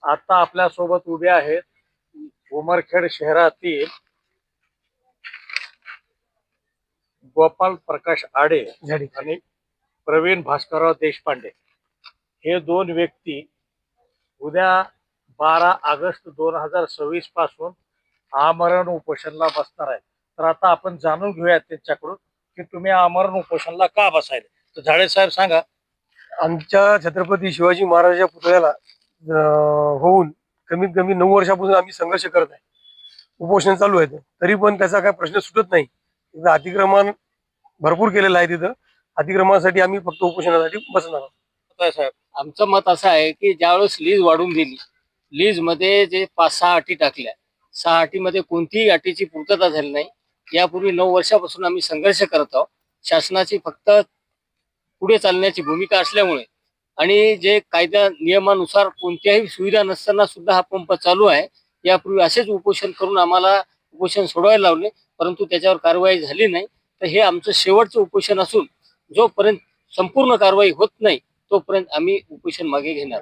आता आपल्या सोबत उभे आहेत उमरखेड शहरातील गोपाल प्रकाश आडे आणि प्रवीण भास्करराव देशपांडे हे दोन व्यक्ती उद्या 12 ऑगस्ट 2026 पासून आमरण उपोषणला बसणार आहे. तर आता आपण जाणून घेऊयात त्यांच्याकडून की तुम्ही आमरण उपोषणला का बसायले. तर झाडे साहेब सांगा. आमच्या छत्रपती शिवाजी महाराजांच्या पुतळ्याला होऊन कमीत कमी 9 वर्षापासून आम्ही संघर्ष करत आहे. उपोषण चालू आहे तरी पण त्याचा काही प्रश्न सुटत नाही. तिथं अतिक्रमण भरपूर केलेलं आहे. तिथं अतिक्रमणासाठी आम्ही फक्त उपोषणासाठी बसणार आहोत. साहेब आमचं मत असं आहे की ज्यावेळेस लीज वाढून दिली, लीज मध्ये जे 5-6 अटी टाकल्या, 6 अटीमध्ये कोणतीही अटीची पूर्तता झाली नाही. यापूर्वी 9 वर्षापासून आम्ही संघर्ष करत आहोत. शासनाची फक्त पुढे चालण्याची भूमिका असल्यामुळे आणि जे कायदा नियमानुसार कोणत्याही सुविधा नसताना सुद्धा हा पंप चालू आहे. यापूर्वी असेच उपोषण करून आम्हाला उपोषण सोडवायला लावले, परंतु त्याच्यावर कारवाई झाली नाही. तर हे आमचं शेवटचं उपोषण असून जोपर्यंत संपूर्ण कारवाई होत नाही तोपर्यंत आम्ही उपोषण मागे घेणार.